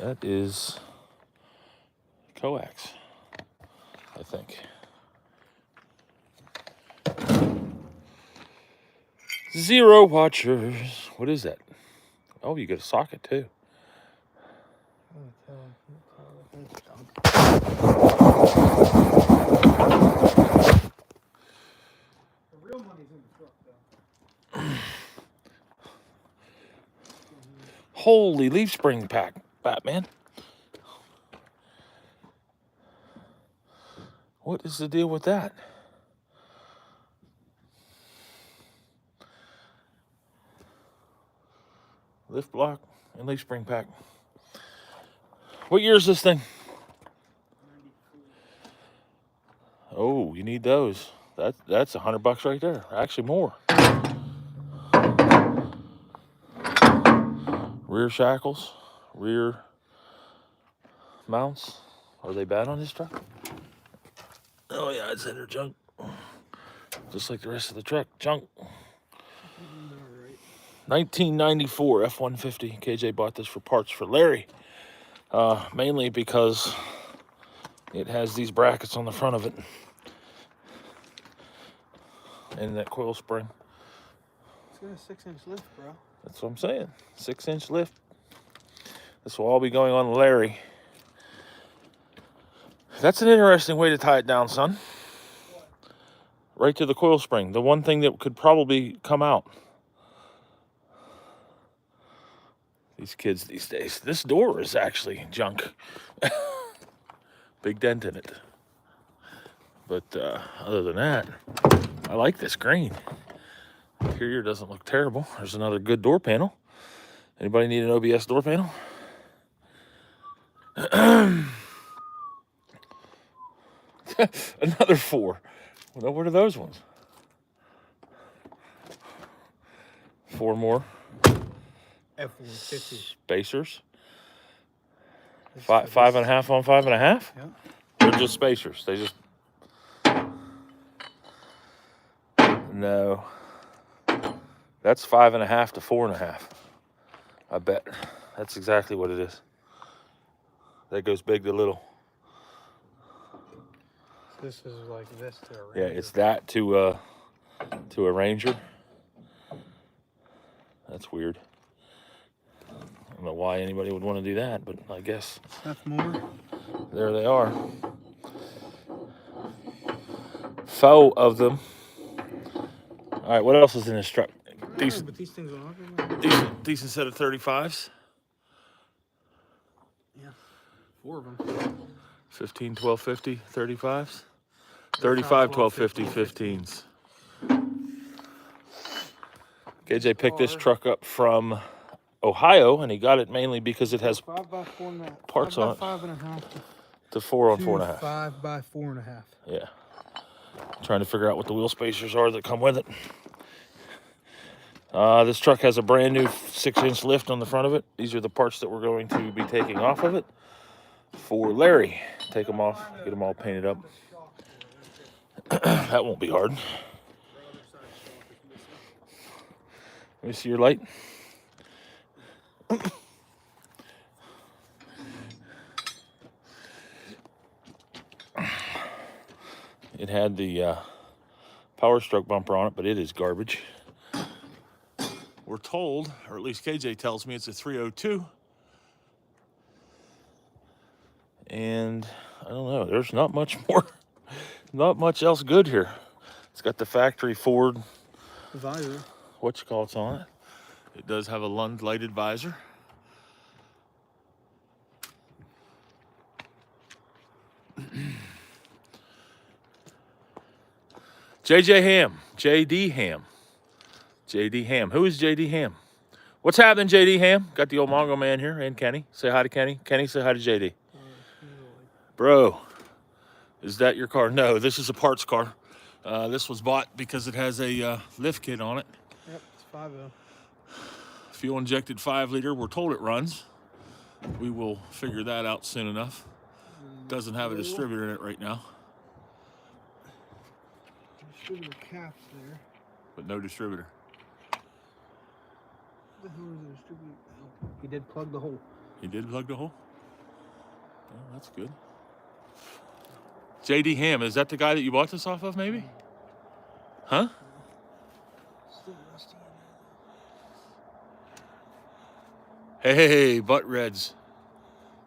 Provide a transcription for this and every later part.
That is coax, I think. Zero watchers. What is that? Oh, you got a socket too. Real money's in the truck, though. Holy leaf spring pack, Batman. What is the deal with that? Lift block and leaf spring pack. What year is this thing? 94. Oh, you need those. That's $100 right there. Actually, more. Rear shackles, rear mounts. Are they bad on this truck? Oh yeah, it's in there, junk. Just like the rest of the truck, junk. 1994 F-150. KJ bought this for parts for Larry. Mainly because it has these brackets on the front of it. And that coil spring. It's got a 6-inch lift, bro. That's what I'm saying. 6-inch lift. This will all be going on Larry. That's an interesting way to tie it down, son. What? Right to the coil spring. The one thing that could probably come out. These kids these days. This door is actually junk. Big dent in it. But other than that, I like this green. Interior doesn't look terrible. There's another good door panel. Anybody need an OBS door panel? Another 4. Well, what are those ones? 4 more. F-150. Spacers. 5.5 on 5.5? Yeah. They're just spacers. They just... No. That's 5.5 to 4.5. I bet. That's exactly what it is. That goes big to little. This is like this to a Ranger. Yeah, it's that to a Ranger. That's weird. I don't know why anybody would want to do that, but I guess. Stuff more. There they are. Four of them. All right, what else is in this truck? Decent, but these things are decent set of 35s. Yeah, 4 of them. 15, 12, 50, 35s. 35, 12, 50, 15s. KJ picked this truck up from Ohio, and he got it mainly because it has 5 by 4.5 parts on it. 5.5 to 4 on 4.5. 5 by 4.5. Yeah. Trying to figure out what the wheel spacers are that come with it. This truck has a brand new 6-inch lift on the front of it. These are the parts that we're going to be taking off of it for Larry. Take them off, get them all painted up. That won't be hard. Let me see your light. It had the Power Stroke bumper on it, but it is garbage. We're told, or at least KJ tells me, it's a 302. And I don't know, there's not much more, not much else good here. It's got the factory Ford visor. What's on it. It does have a Lund lighted visor. JJ Ham, JD Ham. JD Ham. Who is JD Ham? What's happening, JD Ham? Got the old Mongo man here and Kenny. Say hi to Kenny. Kenny, say hi to JD. Bro, is that your car? No, this is a parts car. This was bought because it has a lift kit on it. Yep, it's 5.0. Fuel injected 5-liter. We're told it runs. We will figure that out soon enough. Doesn't have a distributor in it right now. Distributor caps there. But no distributor. What the hell is the distributor? He did plug the hole. He did plug the hole? Oh, that's good. JD Ham, is that the guy that you bought this off of, maybe? Huh? Still rusty in there. Hey, Butt Reds.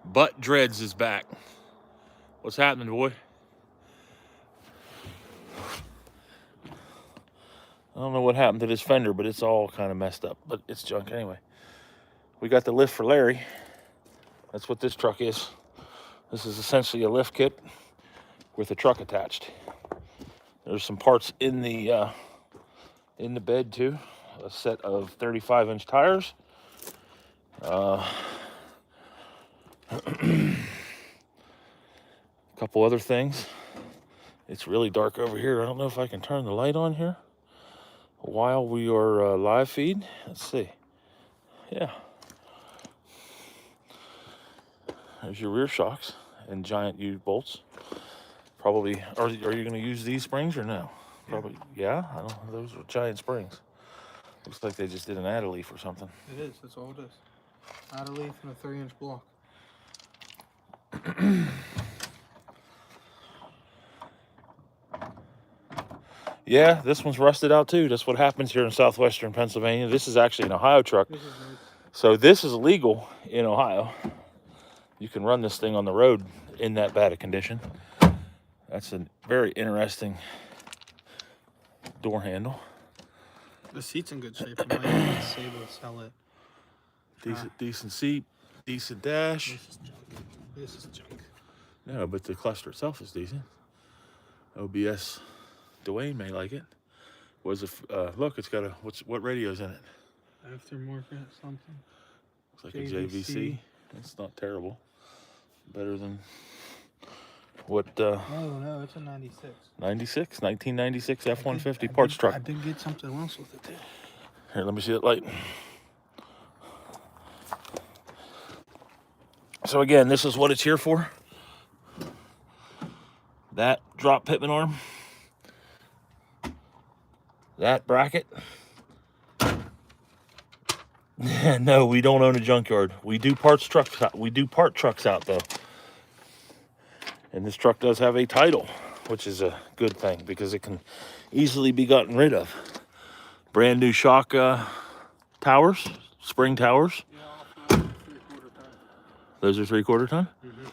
Butt Dreads is back. What's happening, boy? I don't know what happened to this fender, but it's all kind of messed up. But it's junk anyway. We got the lift for Larry. That's what this truck is. This is essentially a lift kit with a truck attached. There's some parts in the bed too. A set of 35-inch tires. A couple other things. It's really dark over here. I don't know if I can turn the light on here while we are live feed. Let's see. Yeah. There's your rear shocks and giant U-bolts. Probably, are you going to use these springs or no? Probably, yeah? I don't know. Those are giant springs. Looks like they just did an add a leaf or something. It is, that's all it is. Add a leaf and a 3-inch block. Yeah, this one's rusted out too. That's what happens here in southwestern Pennsylvania. This is actually an Ohio truck. This is nice. So this is legal in Ohio. You can run this thing on the road in that bad a condition. That's a very interesting door handle. The seat's in good shape. I might say we'll sell it. Decent seat, decent dash. This is junk. This is junk. No, but the cluster itself is decent. OBS, Dwayne may like it. Look, it's got what radio's in it? Aftermarket something. Looks like a JVC. It's not terrible. Better than what? No, it's a 96. 1996 F-150 parts truck. I did get something else with it too. Here, let me see that light. So again, this is what it's here for. That drop pitman arm. That bracket. No, we don't own a junkyard. We do part trucks out though. And this truck does have a title, which is a good thing because it can easily be gotten rid of. Brand new shock towers, spring towers. Yeah, 3/4 ton. Those are 3/4 ton? Mm-hmm.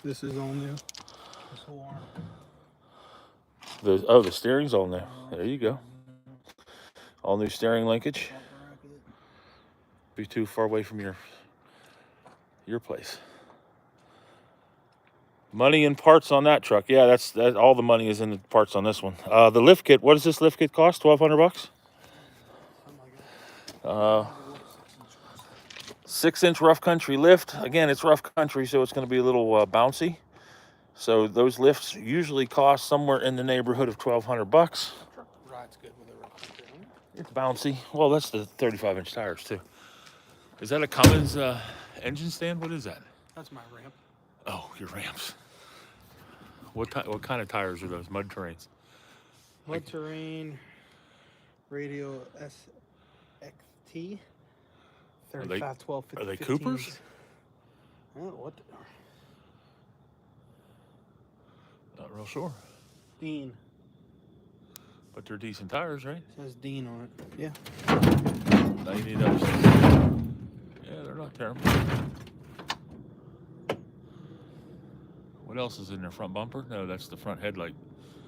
This is all new. This whole arm. The steering's all new. There you go. All new steering linkage. Be too far away from your place. Money and parts on that truck. Yeah, that's all the money is in the parts on this one. The lift kit. What does this lift kit cost? $1,200. 6-inch rough country lift. Again, it's rough country, so it's going to be a little bouncy. So those lifts usually cost somewhere in the neighborhood of $1,200. Truck rides good with a rough country. It's bouncy. Well, that's the 35-inch tires too. Is that a Cummins engine stand? What is that? That's my ramp. Oh, your ramps. What kind of tires are those? Mud terrains? Mud terrain, radial SXT, 35, 12, 50, Are they 15s. Coopers? Oh, what? Not real sure. Dean. But they're decent tires, right? It says Dean on it. Yeah. Now you need to understand. Yeah, they're not terrible. What else is in their front bumper? No, that's the front headlight.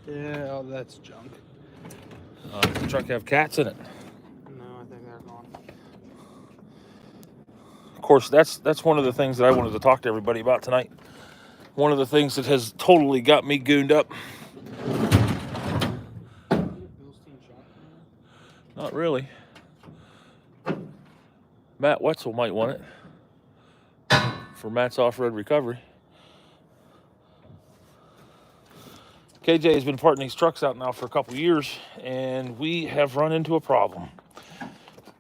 Yeah, oh, that's junk. Does the truck have cats in it? No, I think they're gone. Of course, that's one of the things that I wanted to talk to everybody about tonight. One of the things that has totally got me gooned up. Not really. Matt Wetzel might want it for Matt's off-road recovery. KJ has been parting these trucks out now for a couple years, and we have run into a problem.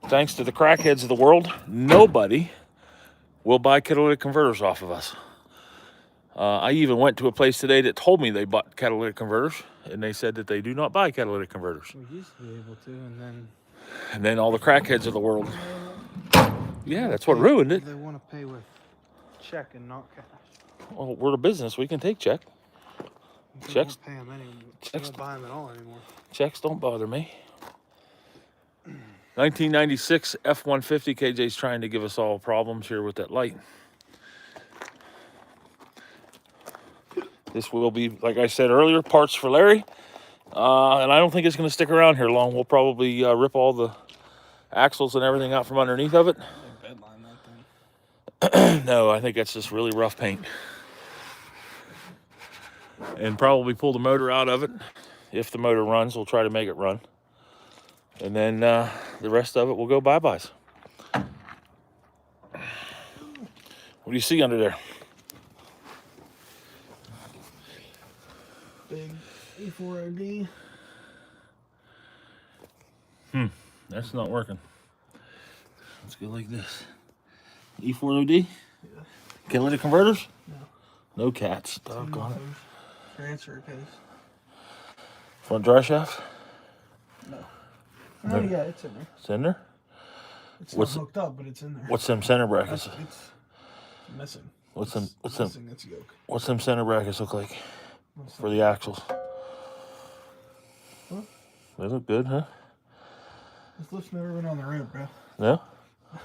Thanks to the crackheads of the world, nobody will buy catalytic converters off of us. I even went to a place today that told me they bought catalytic converters, and they said that they do not buy catalytic converters. We used to be able to, and then all the crackheads of the world. Yeah, that's what ruined it. They want to pay with check and not cash. Well, we're a business. We can take check. You Checks- don't pay them anymore. You checks- don't buy them at all anymore. Checks don't bother me. 1996 F-150. KJ's trying to give us all problems here with that light. This will be, like I said earlier, parts for Larry. And I don't think it's going to stick around here long. We'll probably rip all the axles and everything out from underneath of it. Bedline that thing. No, I think that's just really rough paint. And probably pull the motor out of it. If the motor runs, we'll try to make it run. And then the rest of it will go bye-byes. What do you see under there? Big E4OD. That's not working. Let's go like this. E4OD? Yeah. Catalytic converters? No. No cats. Doggone it. Transfer case. Front dry shaft? No. No. Oh yeah, it's in there. It's in there? It's What's not hooked up, but it's in there. What's them center brackets? It's missing. What's them Missing its yoke. What's them center brackets look like What's for that? the axles? Huh? They look good, huh? This lift's never been on the road, bro. No? He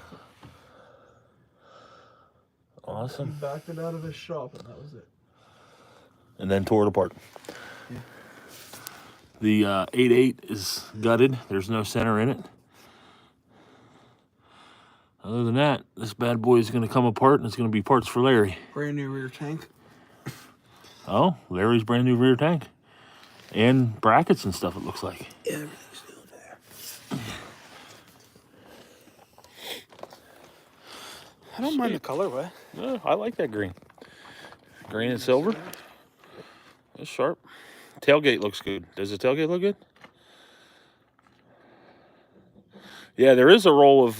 Awesome. backed it out of his shop, and that was it. And then tore it apart. Yeah. The 8.8 is gutted. There's no center in it. Other than that, this bad boy is going to come apart, and it's going to be parts for Larry. Brand new rear tank. Oh, Larry's brand new rear tank. And brackets and stuff, it looks like. Yeah, everything's still there. I don't mind the colorway. Yeah, I like that green. Green and silver. It's sharp. Tailgate looks good. Does the tailgate look good? Yeah, there is a roll of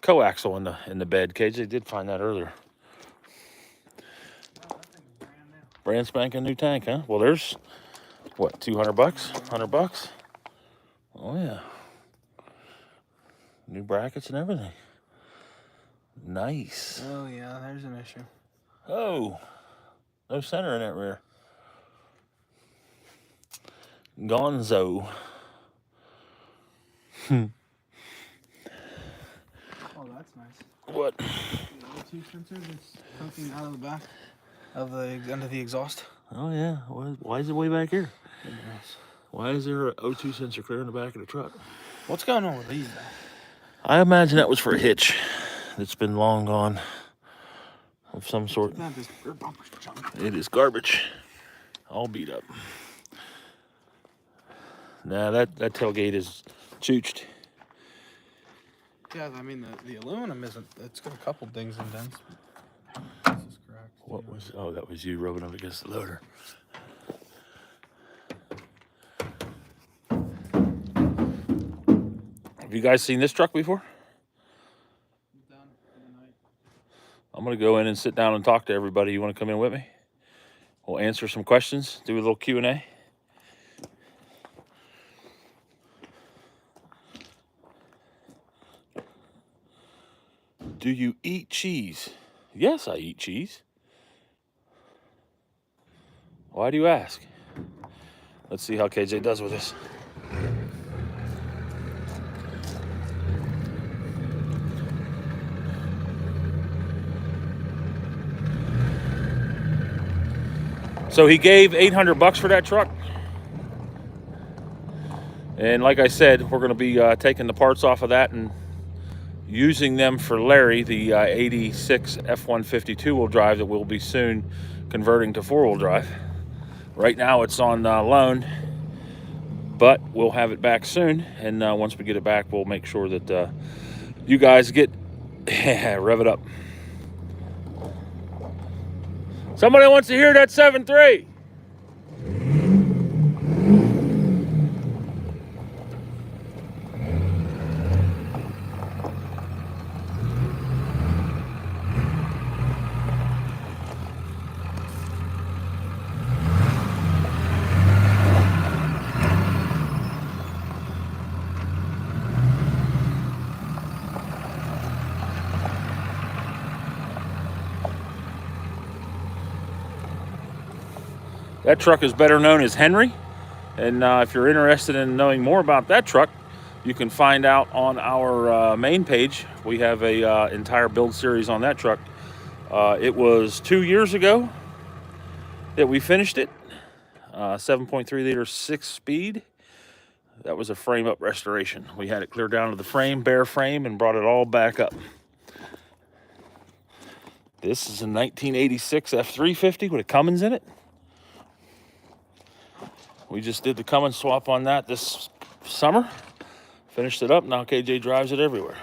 coaxial in the bed. KJ did find that earlier. Brand spanking new tank, huh? Well, there's what, 200 bucks? 100 bucks? Oh yeah. New brackets and everything. Nice. Oh yeah, there's an issue. Oh, no center in that rear. Gonzo. Oh, that's nice. What? The O2 sensor that's poking out of the back of the under the exhaust. Oh yeah. Why is it way back here? Nice. Why is there an O2 sensor clear in the back of the truck? What's going on with these though? I imagine that was for a hitch that's been long gone of some sort. Not this rear bumper's junk. It is garbage. All beat up. Nah, that tailgate is chooched. Yeah, I mean the aluminum isn't. It's got a couple dings and dents. This is cracked. What was? Oh, that was you rubbing up against the loader. Have you guys seen this truck before? Done for the night. I'm gonna go in and sit down and talk to everybody. You want to come in with me? We'll answer some questions. Do a little Q&A. Do you eat cheese? Yes, I eat cheese. Why do you ask? Let's see how KJ does with this. So he gave 800 bucks for that truck. And like I said, we're going to be taking the parts off of that and using them for Larry, the 86 F-150 two-wheel drive that we'll be soon converting to four-wheel drive. Right now it's on loan, but we'll have it back soon. And once we get it back, we'll make sure that you guys get, rev it up. Somebody wants to hear that 7.3. That truck is better known as Henry. And if you're interested in knowing more about that truck, you can find out on our main page. We have a entire build series on that truck. It was 2 years ago that we finished it. 7.3 liter 6-speed. That was a frame up restoration. We had it clear down to the frame, bare frame, and brought it all back up. This is a 1986 F350 with a Cummins in it. We just did the Cummins swap on that this summer. Finished it up. Now KJ drives it everywhere.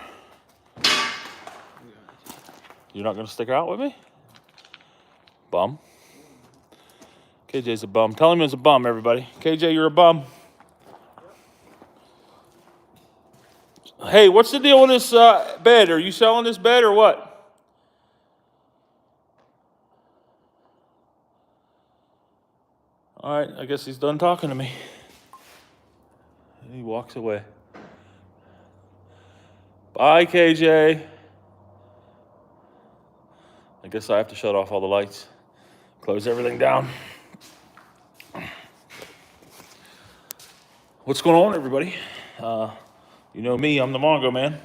You're not going to stick out with me? Bum. KJ's a bum. Tell him he's a bum, everybody. KJ, you're a bum. Hey, what's the deal with this bed? Are you selling this bed or what? All right, I guess he's done talking to me. And he walks away. Bye, KJ. I guess I have to shut off all the lights, close everything down. What's going on, everybody? You know me, I'm the Mongo man.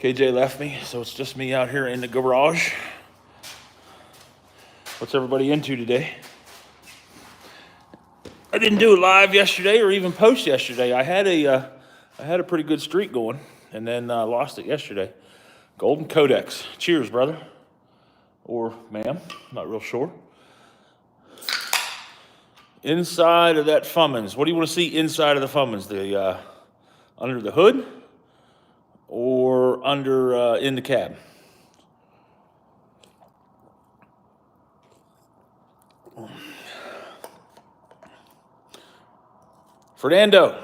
KJ left me, so it's just me out here in the garage. What's everybody into today? I didn't do it live yesterday or even post yesterday. I had a pretty good streak going, and then lost it yesterday. Golden Codex. Cheers, brother. Or ma'am, not real sure. Inside of that Cummins. What do you want to see inside of the Cummins? The under the hood or under in the cab? Fernando,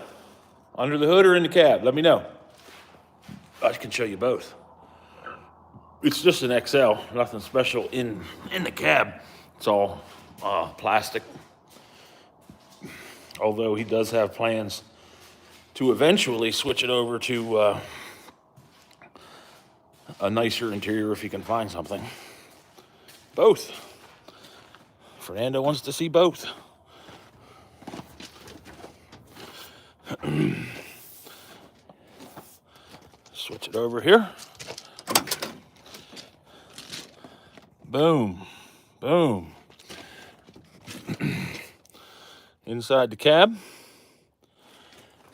under the hood or in the cab? Let me know. I can show you both. It's just an XL, nothing special in the cab. It's all plastic. Although he does have plans to eventually switch it over to a nicer interior if he can find something. Both. Fernando wants to see both. Switch it over here. Boom. Boom. Inside the cab,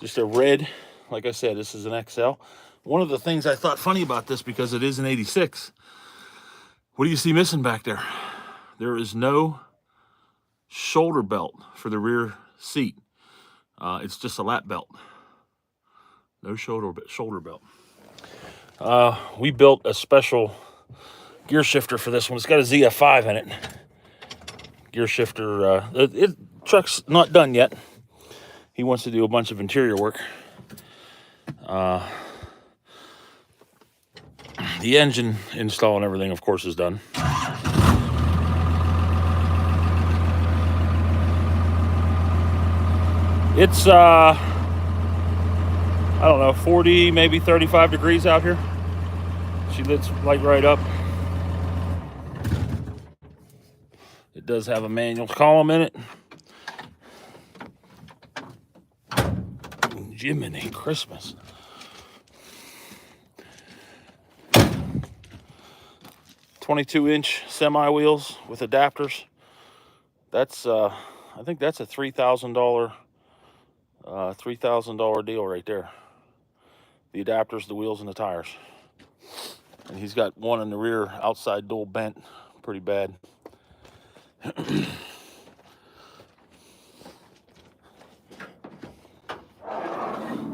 just a red, like I said, this is an XL. One of the things I thought funny about this, because it is an 86, what do you see missing back there? There is no shoulder belt for the rear seat. It's just a lap belt. No shoulder belt. We built a special gear shifter for this one. It's got a ZF5 in it. Gear shifter, truck's not done yet. He wants to do a bunch of interior work. The engine install and everything, of course, is done. It's, I don't know, 40, maybe 35 degrees out here. She lets light right up. It does have a manual column in it. Jiminy Christmas. "22-inch semi wheels with adapters." That's I think that's a $3,000 deal right there. The adapters, the wheels, and the tires. And he's got one in the rear outside dual bent, pretty bad.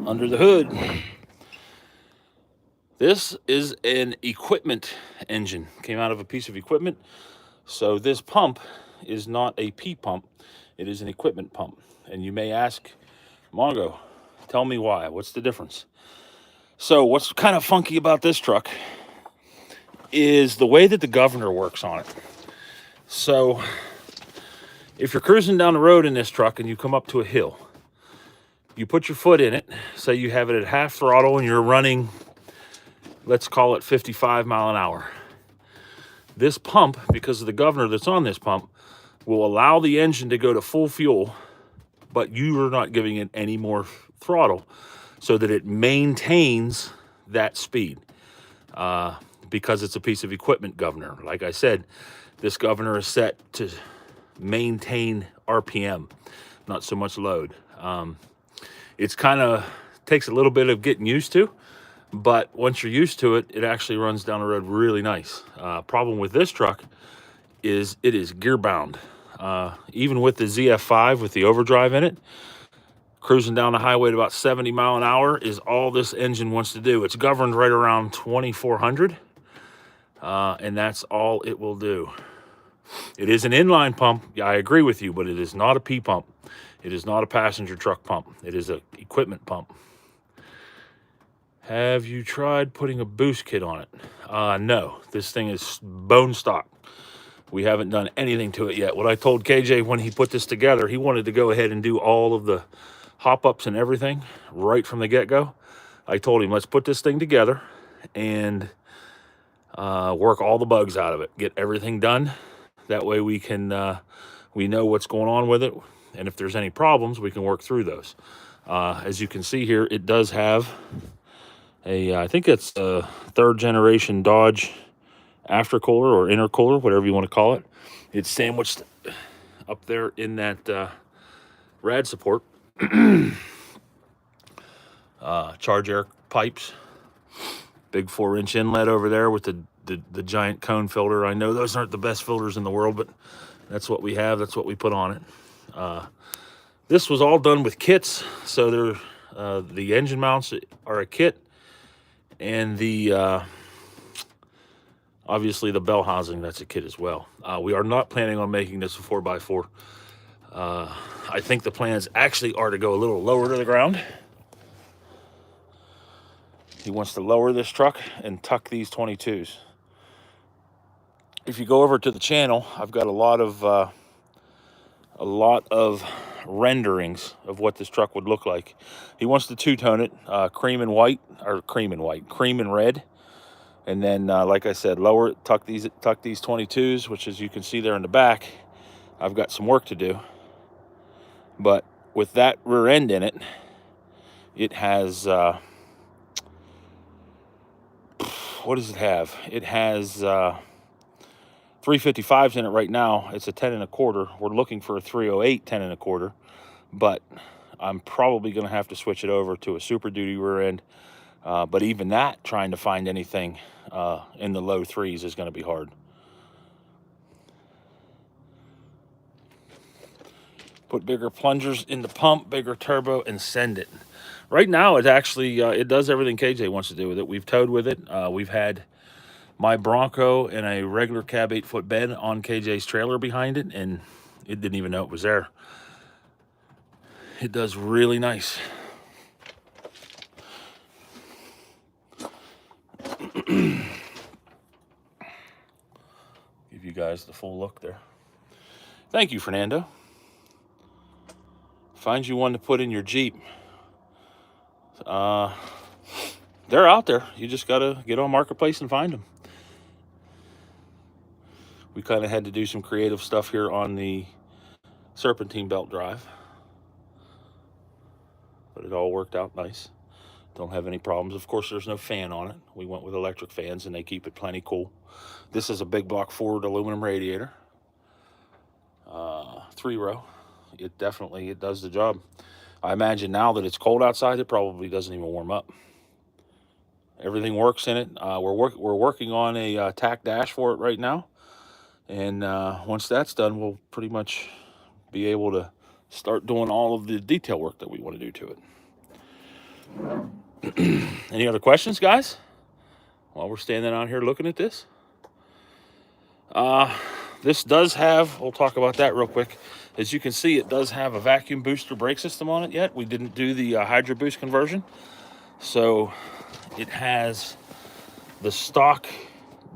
Under the hood, this is an equipment engine. Came out of a piece of equipment. So this pump is not a P pump. It is an equipment pump. And you may ask, Mongo, tell me why. What's the difference? So what's kind of funky about this truck is the way that the governor works on it. So if you're cruising down the road in this truck and you come up to a hill, you put your foot in it, say you have it at half throttle and you're running, let's call it 55 mile an hour. This pump, because of the governor that's on this pump, will allow the engine to go to full fuel, but you are not giving it any more throttle so that it maintains that speed because it's a piece of equipment governor. Like I said, this governor is set to maintain RPM, not so much load. It's kind of takes a little bit of getting used to, but once you're used to it, it actually runs down the road really nice. Problem with this truck is it is gear bound. Even with the ZF5 with the overdrive in it, cruising down the highway at about 70 mile an hour is all this engine wants to do. It's governed right around 2400, and that's all it will do. It is an inline pump. Yeah, I agree with you, but it is not a P pump. It is not a passenger truck pump. It is an equipment pump. Have you tried putting a boost kit on it? No, this thing is bone stock. We haven't done anything to it yet. What I told KJ when he put this together, he wanted to go ahead and do all of the hop-ups and everything right from the get-go. I told him, let's put this thing together and work all the bugs out of it. Get everything done. That way we can, we know what's going on with it. And if there's any problems, we can work through those. As you can see here, it does have I think it's a 3rd generation Dodge aftercooler or intercooler, whatever you want to call it. It's sandwiched up there in that rad support. Charge air pipes, big 4-inch inlet over there with the giant cone filter. I know those aren't the best filters in the world, but that's what we have. That's what we put on it. This was all done with kits, so the engine mounts are a kit, and the obviously the bell housing, that's a kit as well. We are not planning on making this a 4x4. I think the plans actually are to go a little lower to the ground. He wants to lower this truck and tuck these 22s. If you go over to the channel, I've got a lot of renderings of what this truck would look like. He wants to two-tone it, cream and red. And then, like I said, lower it, tuck these 22s, which, as you can see there in the back, I've got some work to do. But with that rear end in it, it has, what does it have? It has 355s in it right now. It's a 10 1/4. We're looking for a 308 10 1/4, but I'm probably going to have to switch it over to a Super Duty rear end. But even that, trying to find anything in the low 3s is going to be hard. Put bigger plungers in the pump, bigger turbo, and send it. Right now, it actually, it does everything KJ wants to do with it. We've towed with it. We've had my Bronco and a regular cab 8-foot bed on KJ's trailer behind it, and it didn't even know it was there. It does really nice. Give you guys the full look there. Thank you, Fernando. Find you one to put in your Jeep. They're out there. You just gotta get on Marketplace and find them. We kind of had to do some creative stuff here on the serpentine belt drive, but it all worked out nice. Don't have any problems. Of course, there's no fan on it. We went with electric fans, and they keep it plenty cool. This is a big block Ford aluminum radiator, 3-row. It does the job. I imagine now that it's cold outside, it probably doesn't even warm up. Everything works in it. We're working on a tack dash for it right now, and once that's done, we'll pretty much be able to start doing all of the detail work that we want to do to it. Any other questions, guys, while we're standing out here looking at this? This does have, we'll talk about that real quick. As you can see, it does have a vacuum booster brake system on it yet. We didn't do the Hydro Boost conversion. So it has the stock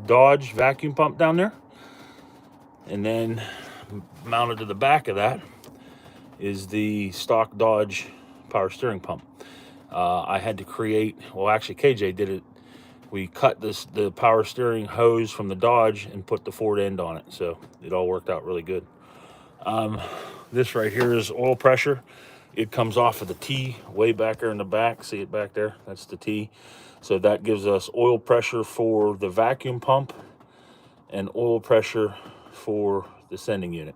Dodge vacuum pump down there. And then mounted to the back of that is the stock Dodge power steering pump. I had to create, well, actually KJ did it. We cut the power steering hose from the Dodge and put the Ford end on it. So it all worked out really good. This right here is oil pressure. It comes off of the T way back there in the back. See it back there? That's the T. So that gives us oil pressure for the vacuum pump and oil pressure for the sending unit.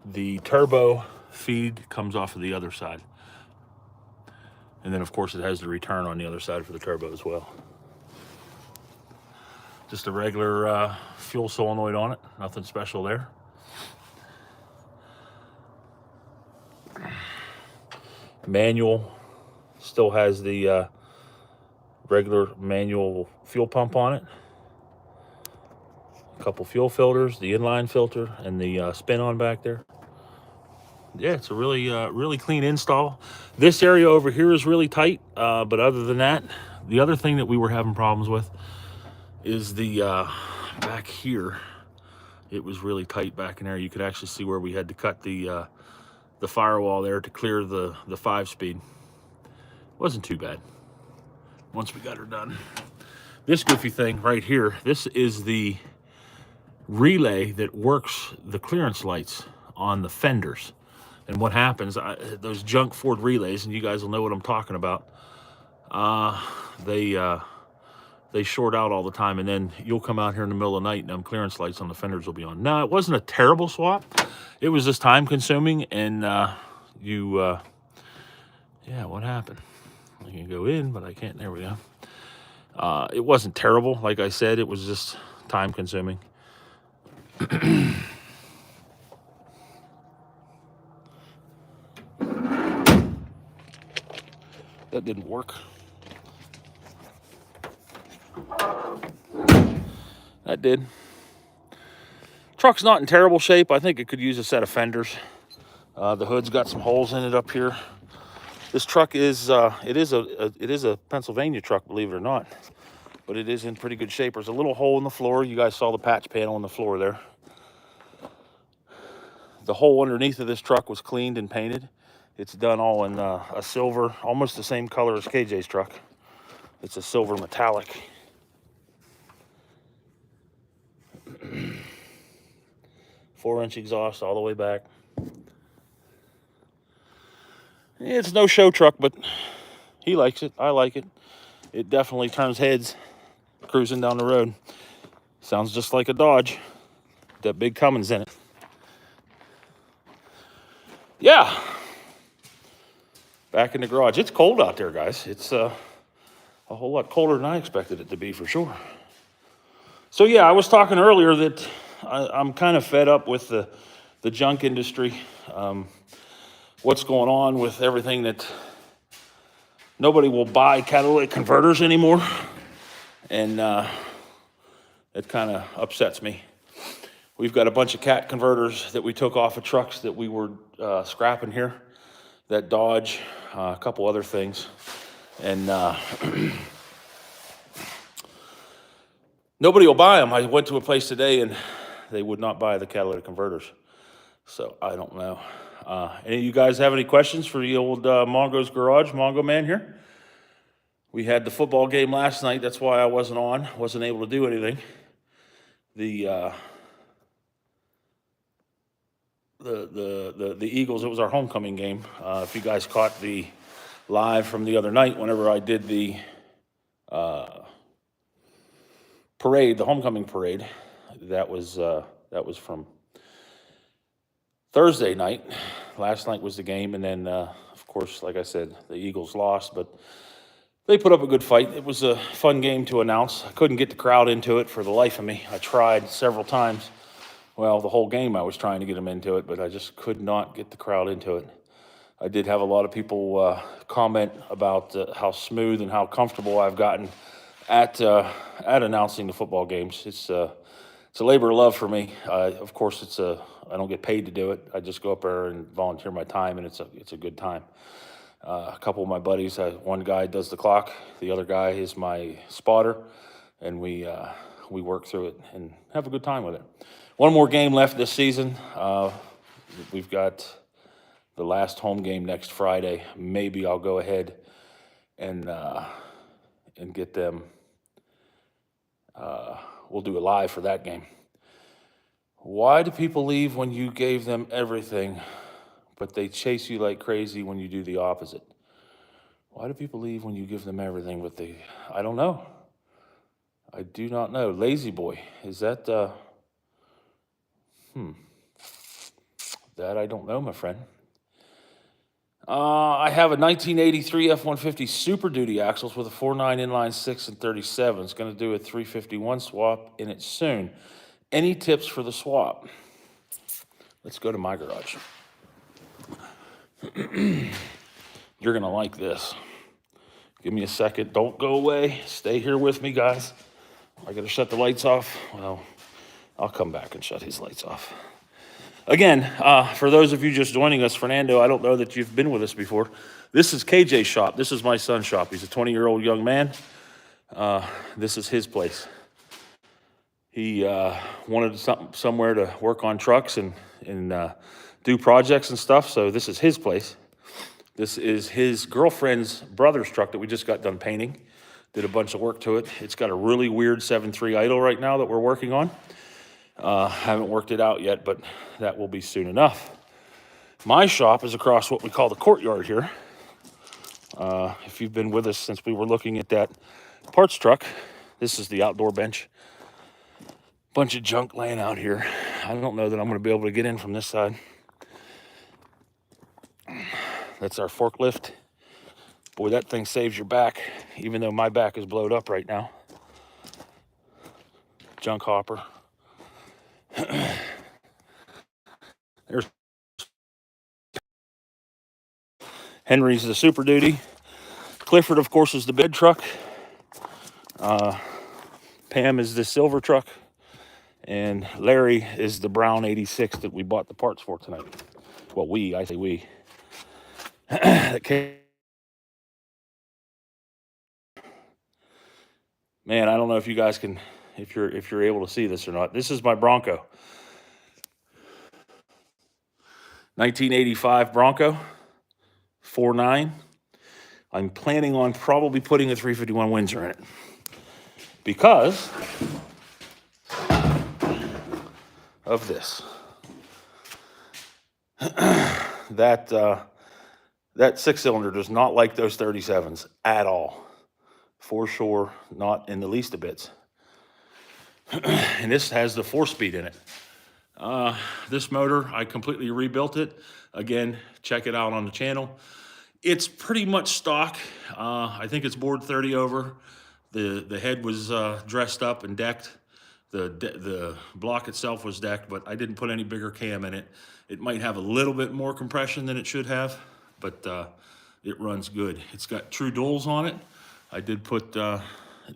The turbo feed comes off of the other side. And then, of course, it has the return on the other side for the turbo as well. Just a regular fuel solenoid on it. Nothing special there. Manual. Still has the regular manual fuel pump on it. A couple fuel filters, the inline filter, and the spin on back there. Yeah, it's a really clean install. This area over here is really tight, but other than that, the other thing that we were having problems with is the back here. It was really tight back in there. You could actually see where we had to cut the firewall there to clear the 5-speed. Wasn't too bad once we got her done. This goofy thing right here, this is the relay that works the clearance lights on the fenders. And what happens, those junk Ford relays, and you guys will know what I'm talking about, they short out all the time, and then you'll come out here in the middle of the night and them clearance lights on the fenders will be on. No, it wasn't a terrible swap. It was just time consuming, and yeah, what happened? I can go in, but I can't. There we go. It wasn't terrible. Like I said, it was just time consuming. That didn't work. That did. Truck's not in terrible shape. I think it could use a set of fenders. The hood's got some holes in it up here. This truck is it is a Pennsylvania truck, believe it or not, but it is in pretty good shape. There's a little hole in the floor. You guys saw the patch panel on the floor there. The hole underneath of this truck was cleaned and painted. It's done all in a silver, almost the same color as KJ's truck. It's a silver metallic. Four-inch exhaust all the way back. It's no show truck, but he likes it. I like it. It definitely turns heads cruising down the road. Sounds just like a Dodge. That big Cummins in it. Yeah. Back in the garage. It's cold out there, guys. It's a whole lot colder than I expected it to be, for sure. So yeah, I was talking earlier that I'm kind of fed up with the junk industry. What's going on with everything that nobody will buy catalytic converters anymore. And it kind of upsets me. We've got a bunch of cat converters that we took off of trucks that we were scrapping here. That Dodge, a couple other things. And nobody will buy them. I went to a place today and they would not buy the catalytic converters. So I don't know. Any of you guys have any questions for the old Mongo's Garage, Mongo man here? We had the football game last night. That's why I wasn't able to do anything. The Eagles, it was our homecoming game. If you guys caught the live from the other night, whenever I did the parade, the homecoming parade, that was from Thursday night. Last night was the game, and then of course, like I said, the Eagles lost, but they put up a good fight. It was a fun game to announce. I couldn't get the crowd into it for the life of me. I tried several times. Well, the whole game I was trying to get them into it, but I just could not get the crowd into it. I did have a lot of people comment about how smooth and how comfortable I've gotten at announcing the football games. It's a labor of love for me. Of course, I don't get paid to do it. I just go up there and volunteer my time, and it's a good time. A couple of my buddies, one guy does the clock, the other guy is my spotter, and we work through it and have a good time with it. One more game left this season. We've got the last home game next Friday. Maybe I'll go ahead and get them. We'll do a live for that game. Why do people leave when you gave them everything, but they chase you like crazy when you do the opposite? Why do people leave when you give them everything, but I don't know. I do not know. Lazy boy, is that, that I don't know, my friend. I have a 1983 F-150 Super Duty axles with a 4.9 inline 6 and 37. It's going to do a 351 swap in it soon. Any tips for the swap? Let's go to my garage. You're going to like this. Give me a second. Don't go away. Stay here with me, guys. I got to shut the lights off. Well, I'll come back and shut his lights off. Again, for those of you just joining us, Fernando, I don't know that you've been with us before. This is KJ's shop. This is my son's shop. He's a 20-year-old young man. This is his place. He wanted somewhere to work on trucks and do projects and stuff, so this is his place. This is his girlfriend's brother's truck that we just got done painting. Did a bunch of work to it. It's got a really weird 7.3 idle right now that we're working on. Haven't worked it out yet, but that will be soon enough. My shop is across what we call the courtyard here. If you've been with us since we were looking at that parts truck, this is the outdoor bench. Bunch of junk laying out here. I don't know that I'm going to be able to get in from this side. That's our forklift. Boy, that thing saves your back, even though my back is blowed up right now. Junk hopper. There's Henry's the Super Duty. Clifford, of course, is the bed truck. Pam is the silver truck. And Larry is the brown 86 that we bought the parts for tonight. Well, I say we. Man, I don't know if you guys can, if you're able to see this or not. This is my Bronco. 1985 Bronco, 4.9. I'm planning on probably putting a 351 Windsor in it because of this. That 6-cylinder does not like those 37s at all. For sure, not in the least of bits. And this has the 4-speed in it. This motor, I completely rebuilt it. Again, check it out on the channel. It's pretty much stock. I think it's bored 30 over. The head was dressed up and decked. The block itself was decked, but I didn't put any bigger cam in it. It might have a little bit more compression than it should have, but it runs good. It's got true duals on it. I did put the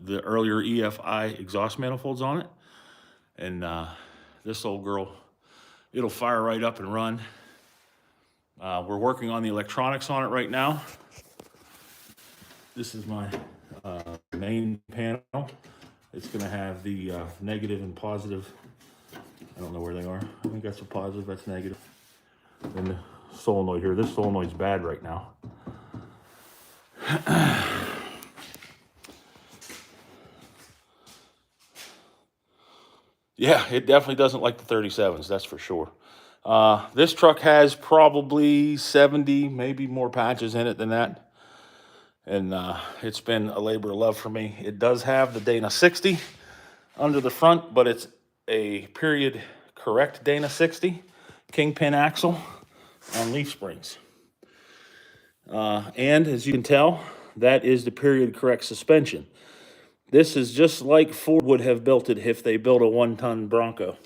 earlier EFI exhaust manifolds on it. And this old girl, it'll fire right up and run. We're working on the electronics on it right now. This is my main panel. It's going to have the negative and positive. I don't know where they are. I think that's a positive, that's negative. And the solenoid here. This solenoid's bad right now. Yeah, it definitely doesn't like the 37s, that's for sure. This truck has probably 70, maybe more patches in it than that. And it's been a labor of love for me. It does have the Dana 60 under the front, but it's a period correct Dana 60 kingpin axle on leaf springs. And as you can tell, that is the period correct suspension. This is just like Ford would have built it if they built a 1-ton Bronco.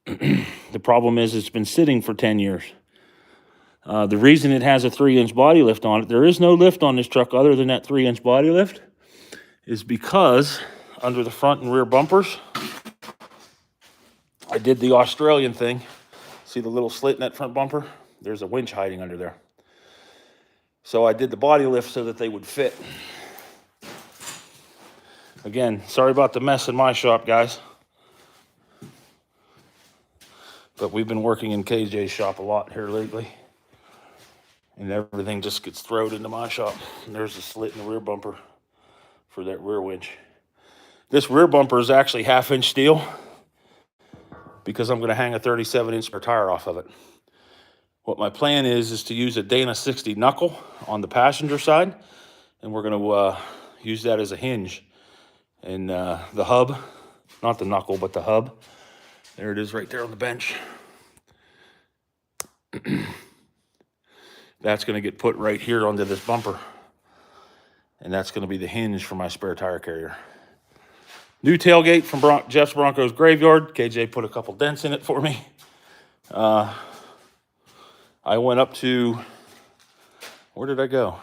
The problem is it's been sitting for 10 years. The reason it has a 3-inch body lift on it, there is no lift on this truck other than that 3-inch body lift, is because under the front and rear bumpers, I did the Australian thing. See the little slit in that front bumper? There's a winch hiding under there. So I did the body lift so that they would fit. Again, sorry about the mess in my shop, guys. But we've been working in KJ's shop a lot here lately. And everything just gets thrown into my shop. And there's a slit in the rear bumper for that rear winch. This rear bumper is actually 1/2-inch steel. because I'm going to hang a 37-inch spare tire off of it. What my plan is to use a Dana 60 knuckle on the passenger side, and we're going to use that as a hinge. And the hub, not the knuckle, but the hub, there it is right there on the bench. That's going to get put right here onto this bumper. And that's going to be the hinge for my spare tire carrier. New tailgate from Jeff's Broncos Graveyard. KJ put a couple dents in it for me. I went up to, where did I go?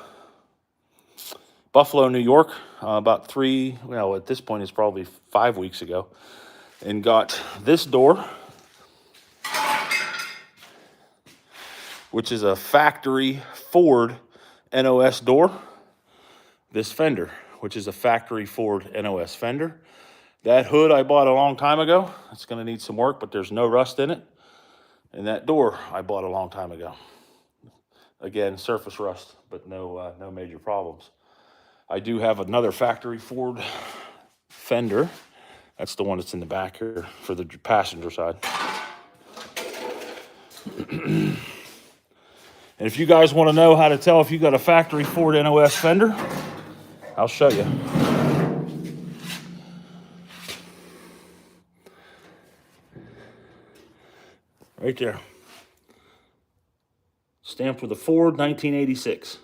Buffalo, New York, about at this point it's probably 5 weeks ago, and got this door, which is a factory Ford NOS door. This fender, which is a factory Ford NOS fender. That hood I bought a long time ago. It's going to need some work, but there's no rust in it. And that door I bought a long time ago. Again, surface rust, but no major problems. I do have another factory Ford fender. That's the one that's in the back here for the passenger side. And if you guys want to know how to tell if you got a factory Ford NOS fender, I'll show you. Right there. Stamped with a Ford 1986.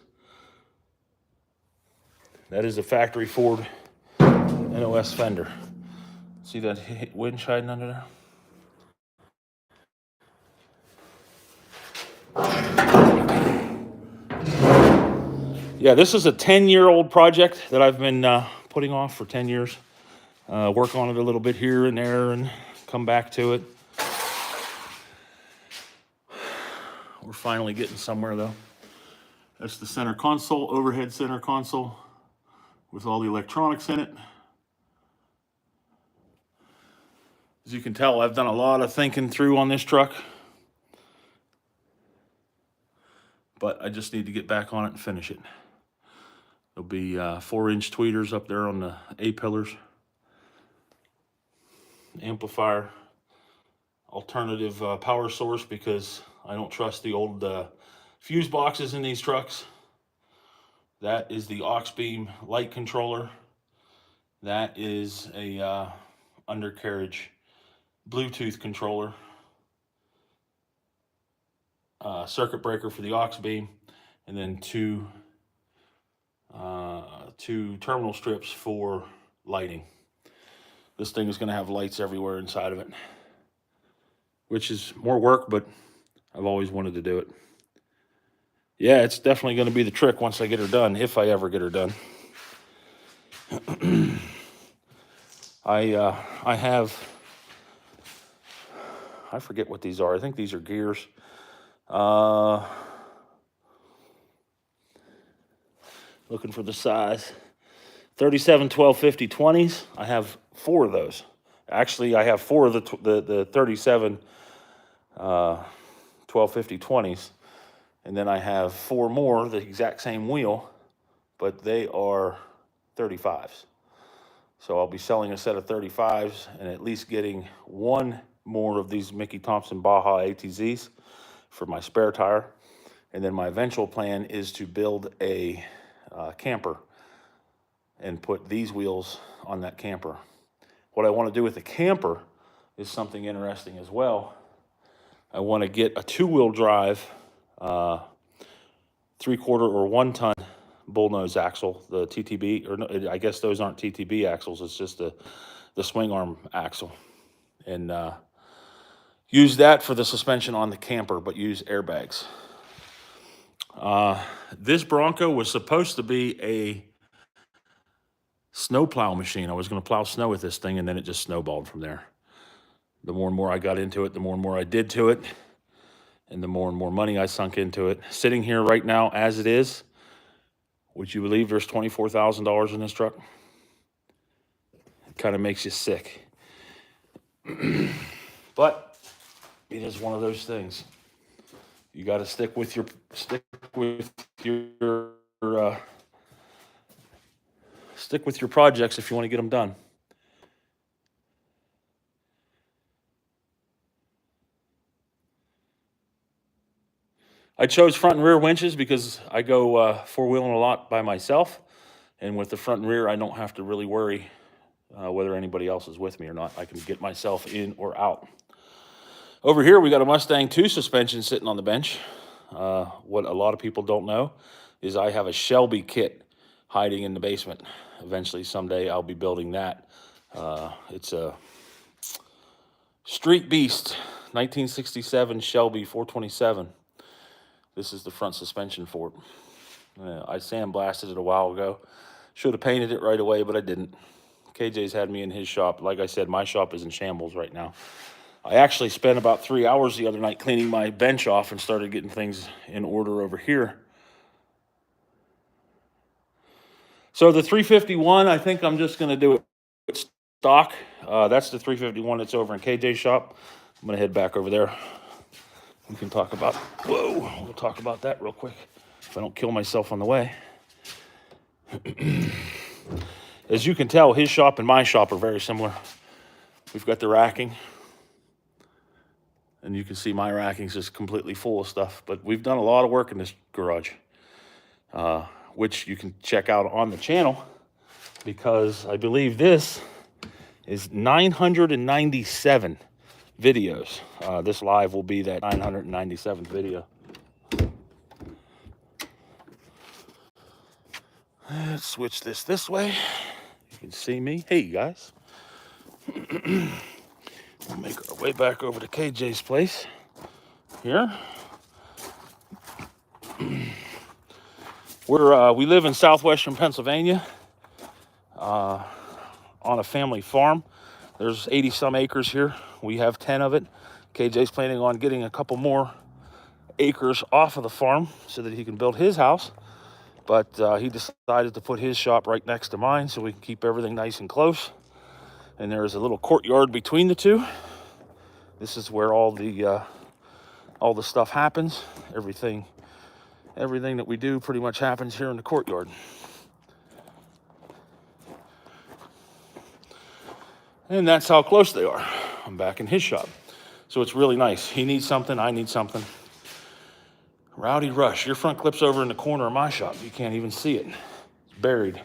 That is a factory Ford NOS fender. See that winch hiding under there? Yeah, this is a 10-year-old project that I've been putting off for 10 years. Work on it a little bit here and there and come back to it. We're finally getting somewhere, though. That's the center console, overhead center console, with all the electronics in it. As you can tell, I've done a lot of thinking through on this truck. But I just need to get back on it and finish it. There'll be 4-inch tweeters up there on the A-pillars. Amplifier. Alternative power source, because I don't trust the old fuse boxes in these trucks. That is the aux beam light controller. That is a undercarriage Bluetooth controller. Circuit breaker for the aux beam, and then two terminal strips for lighting. This thing is going to have lights everywhere inside of it, which is more work, but I've always wanted to do it. Yeah, it's definitely going to be the trick once I get her done, if I ever get her done. I forget what these are. I think these are gears. Looking for the size. 37, 12, 50, 20s. I have 4 of those. Actually, I have 4 of the 37, 12, 50, 20s. And then I have 4 more, the exact same wheel, but they are 35s. So I'll be selling a set of 35s and at least getting 1 more of these Mickey Thompson Baja ATZs for my spare tire. And then my eventual plan is to build a camper and put these wheels on that camper. What I want to do with the camper is something interesting as well. I want to get a 2-wheel drive 3/4 or 1-ton bullnose axle, the TTB, or no, I guess those aren't TTB axles, it's just the swing arm axle. And use that for the suspension on the camper, but use airbags. This Bronco was supposed to be a snowplow machine. I was going to plow snow with this thing, and then it just snowballed from there. The more and more I got into it, the more and more I did to it, and the more and more money I sunk into it. Sitting here right now as it is, would you believe there's $24,000 in this truck? It kind of makes you sick. But it is one of those things. You got to stick with your projects if you want to get them done. I chose front and rear winches because I go four-wheeling a lot by myself. And with the front and rear, I don't have to really worry whether anybody else is with me or not. I can get myself in or out. Over here, we got a Mustang 2 suspension sitting on the bench. What a lot of people don't know is I have a Shelby kit hiding in the basement. Eventually, someday, I'll be building that. It's a Street Beast 1967 Shelby 427. This is the front suspension for it. I sandblasted it a while ago. Should have painted it right away, but I didn't. KJ's had me in his shop. Like I said, my shop is in shambles right now. I actually spent about 3 hours the other night cleaning my bench off and started getting things in order over here. So the 351, I think I'm just going to do it stock. That's the 351 that's over in KJ's shop. I'm going to head back over there. We can talk about, we'll talk about that real quick if I don't kill myself on the way. As you can tell, his shop and my shop are very similar. We've got the racking. And you can see my racking's just completely full of stuff. But we've done a lot of work in this garage, which you can check out on the channel, because I believe this is 997 videos. This live will be that 997th video. Let's switch this way. You can see me. Hey, guys. We'll make our way back over to KJ's place here. We live in southwestern Pennsylvania on a family farm. There's 80 some acres here. We have 10 of it. KJ's planning on getting a couple more acres off of the farm so that he can build his house. But he decided to put his shop right next to mine so we can keep everything nice and close. And there is a little courtyard between the two. This is where all the stuff happens. Everything that we do pretty much happens here in the courtyard. And that's how close they are. I'm back in his shop. So it's really nice. He needs something, I need something. Rowdy Rush, your front clip's over in the corner of my shop. You can't even see it. It's buried.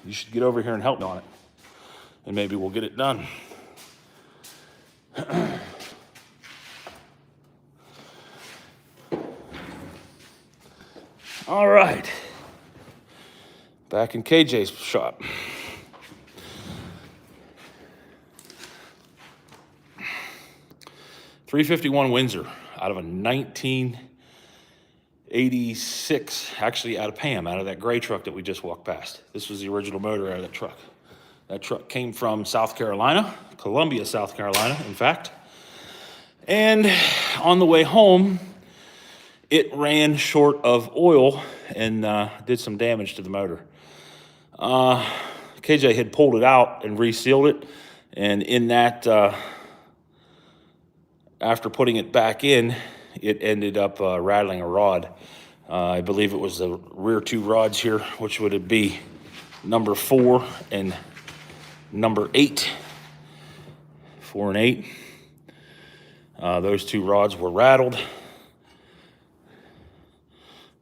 You should get over here and help me on it. And maybe we'll get it done. All right. Back in KJ's shop. .351 Windsor out of a 1986, actually out of Pam, out of that gray truck that we just walked past. This was the original motor out of that truck. That truck came from South Carolina, Columbia, South Carolina, in fact. And on the way home, it ran short of oil and did some damage to the motor. KJ had pulled it out and resealed it. And in that, after putting it back in, it ended up rattling a rod. I believe it was the rear two rods here, which would be number 4 and number 8. 4 and 8. Those two rods were rattled.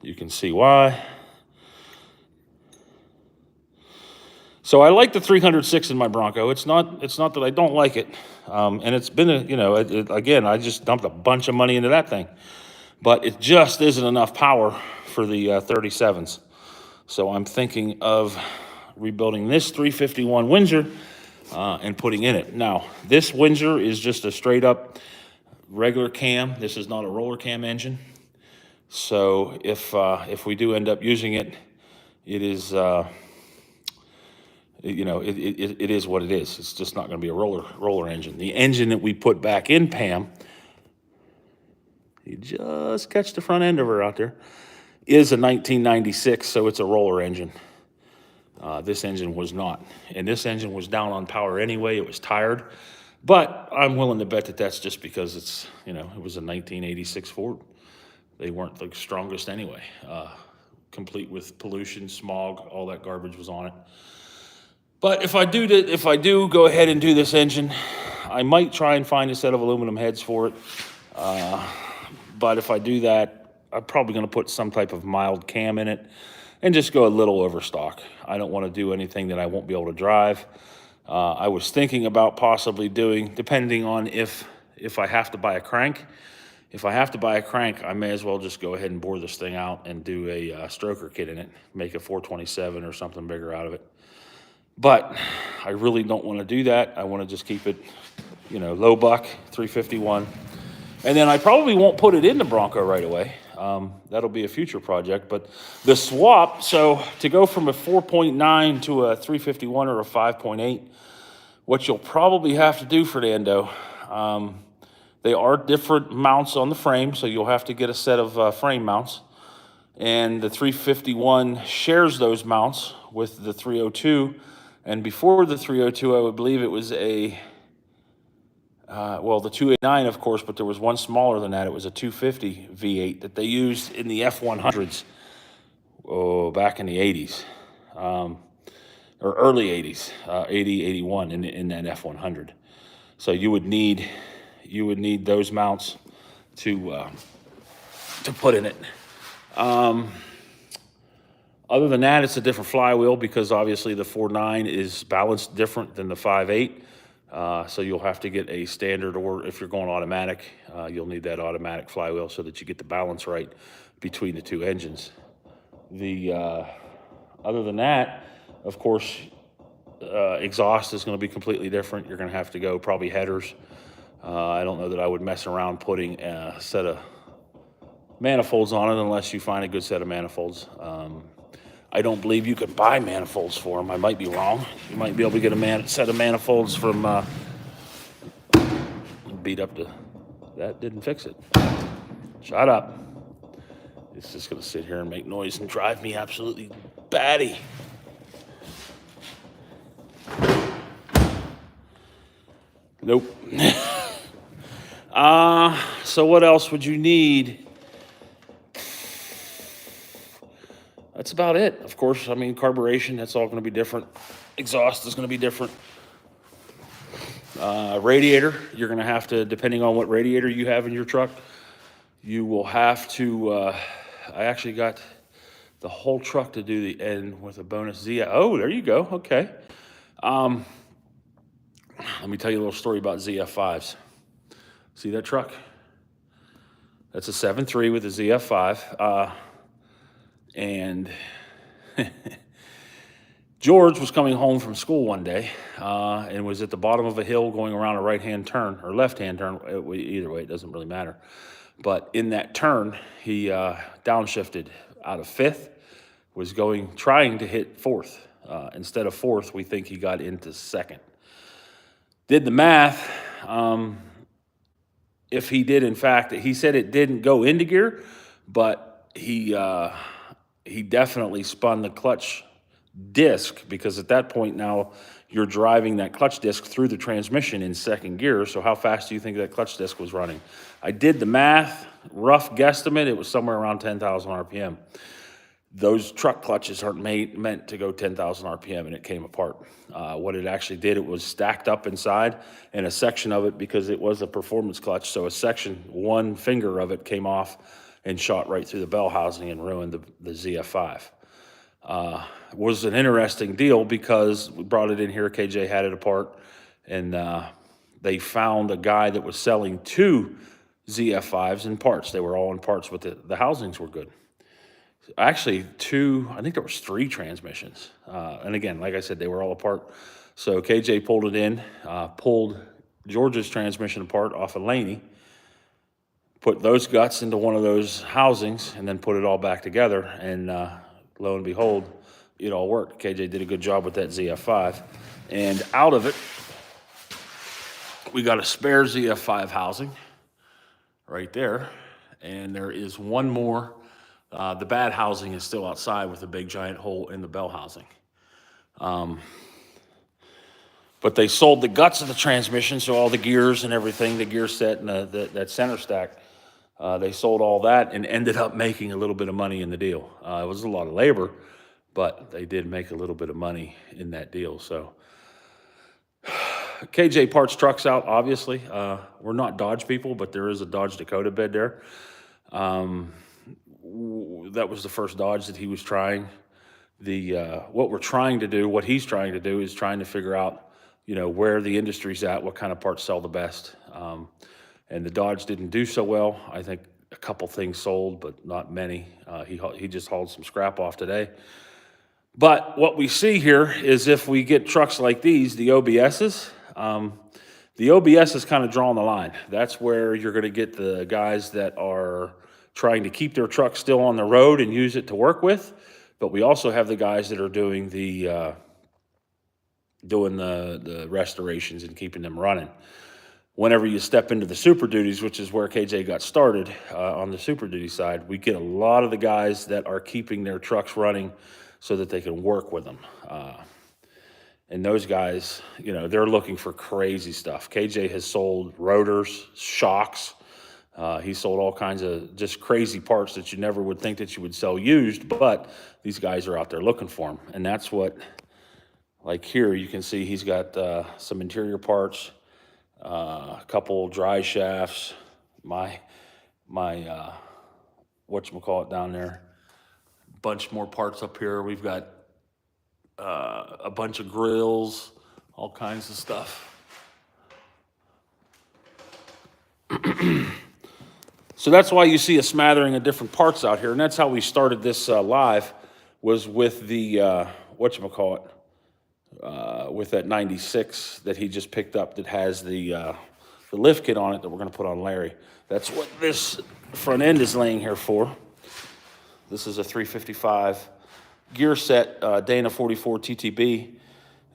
You can see why. So I like the 306 in my Bronco. It's not that I don't like it. And it's been again, I just dumped a bunch of money into that thing. But it just isn't enough power for the 37s. So I'm thinking of rebuilding this 351 Windsor and putting in it. Now, this Windsor is just a straight up regular cam. This is not a roller cam engine. So if we do end up using it, it is it is what it is. It's just not going to be a roller engine. The engine that we put back in Pam, you just catch the front end of her out there, is a 1996, so it's a roller engine. This engine was not. And this engine was down on power anyway. It was tired. But I'm willing to bet that that's just because it was a 1986 Ford. They weren't the strongest anyway. Complete with pollution, smog, all that garbage was on it. But if I do go ahead and do this engine, I might try and find a set of aluminum heads for it. but if I do that, I'm probably going to put some type of mild cam in it and just go a little overstock. I don't want to do anything that I won't be able to drive. I was thinking about possibly doing, depending on if I have to buy a crank. If I have to buy a crank, I may as well just go ahead and bore this thing out and do a stroker kit in it, make a 427 or something bigger out of it. But I really don't want to do that. I want to just keep it, low buck, 351. And then I probably won't put it in the Bronco right away. That'll be a future project. But the swap, so to go from a 4.9 to a 351 or a 5.8, what you'll probably have to do, Fernando, they are different mounts on the frame, so you'll have to get a set of frame mounts. And the 351 shares those mounts with the 302. And before the 302, I would believe it was the 289, of course, but there was one smaller than that. It was a 250 V8 that they used in the F100s back in the 80s, or early 80s, 80, 81 in that F100. So you would need those mounts to put in it. Other than that, it's a different flywheel because obviously the 4.9 is balanced different than the 5.8. So you'll have to get a standard, or if you're going automatic, you'll need that automatic flywheel so that you get the balance right between the two engines. Other than that, of course, exhaust is going to be completely different. You're going to have to go probably headers. I don't know that I would mess around putting a set of manifolds on it unless you find a good set of manifolds. I don't believe you can buy manifolds for them. I might be wrong. You might be able to get a set of manifolds from beat up to that. Didn't fix it. Shut up. It's just going to sit here and make noise and drive me absolutely batty. Nope. So what else would you need? That's about it. Of course, I mean, carburation, that's all going to be different. Exhaust is going to be different. Radiator, you're going to have to, depending on what radiator you have in your truck, you will have to, I actually got the whole truck to do the end with a bonus ZF. Oh, there you go. Okay. Let me tell you a little story about ZF5s. See that truck? That's a 7.3 with a ZF5. And George was coming home from school one day and was at the bottom of a hill going around a right-hand turn or left-hand turn. Either way, it doesn't really matter. But in that turn, he downshifted out of fifth, was trying to hit fourth. Instead of fourth, we think he got into second. Did the math. If he did, in fact, he said it didn't go into gear, but he definitely spun the clutch disc, because at that point now you're driving that clutch disc through the transmission in second gear. So how fast do you think that clutch disc was running? I did the math, rough guesstimate, it was somewhere around 10,000 RPM. Those truck clutches aren't meant to go 10,000 RPM, and it came apart. What it actually did, it was stacked up inside, and a section of it, because it was a performance clutch, so a section, one finger of it came off and shot right through the bell housing and ruined the ZF5. It was an interesting deal because we brought it in here, KJ had it apart, and they found a guy that was selling 2 ZF5s in parts. They were all in parts, but the housings were good. Actually, I think there was 3 transmissions. And again, like I said, they were all apart. So KJ pulled it in, pulled George's transmission apart off of Laney, put those guts into one of those housings, and then put it all back together. And lo and behold, it all worked. KJ did a good job with that ZF5. And out of it, we got a spare ZF5 housing right there. And there is one more. The bad housing is still outside with a big giant hole in the bell housing. But they sold the guts of the transmission, so all the gears and everything, the gear set and that center stack, they sold all that and ended up making a little bit of money in the deal. It was a lot of labor, but they did make a little bit of money in that deal. So KJ parts trucks out, obviously. We're not Dodge people, but there is a Dodge Dakota bed there. That was the first Dodge that he was trying. What he's trying to do is trying to figure out, where the industry's at, what kind of parts sell the best. And the Dodge didn't do so well. I think a couple things sold, but not many. He just hauled some scrap off today. But what we see here is if we get trucks like these, the OBSs, the OBS is kind of drawing the line. That's where you're going to get the guys that are trying to keep their truck still on the road and use it to work with. But we also have the guys that are doing the restorations and keeping them running. Whenever you step into the Super Duties, which is where KJ got started on the Super Duty side, we get a lot of the guys that are keeping their trucks running so that they can work with them. And those guys, they're looking for crazy stuff. KJ has sold rotors, shocks. He sold all kinds of just crazy parts that you never would think that you would sell used, but these guys are out there looking for them. And that's what, like here, you can see he's got some interior parts, a couple dry shafts, my whatchamacallit down there, bunch more parts up here. We've got a bunch of grills, all kinds of stuff. So that's why you see a smattering of different parts out here, and that's how we started this live, was with the with that 96 that he just picked up that has the lift kit on it that we're going to put on Larry. That's what this front end is laying here for. This is a 355 gear set, Dana 44 TTB,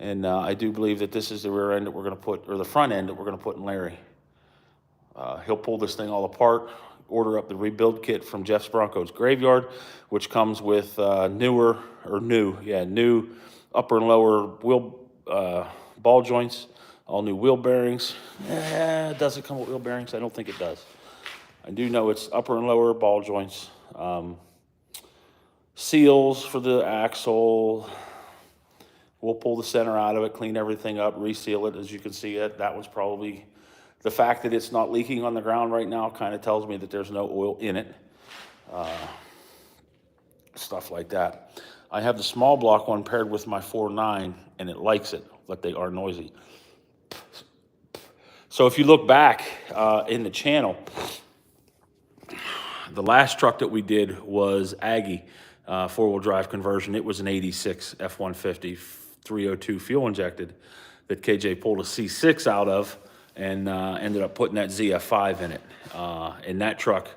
and I do believe that this is the rear end that we're going to put, or the front end that we're going to put in Larry. He'll pull this thing all apart, order up the rebuild kit from Jeff's Bronco's Graveyard, which comes with new upper and lower wheel ball joints, all new wheel bearings. Does it come with wheel bearings? I don't think it does. I do know it's upper and lower ball joints. Seals for the axle. We'll pull the center out of it, clean everything up, reseal it. As you can see, that was probably the fact that it's not leaking on the ground right now kind of tells me that there's no oil in it. Stuff like that. I have the small block one paired with my 4.9, and it likes it, but they are noisy. So if you look back in the channel, the last truck that we did was Aggie, four-wheel drive conversion. It was an 86 F-150 302 fuel injected that KJ pulled a C6 out of and ended up putting that ZF5 in it. And that truck,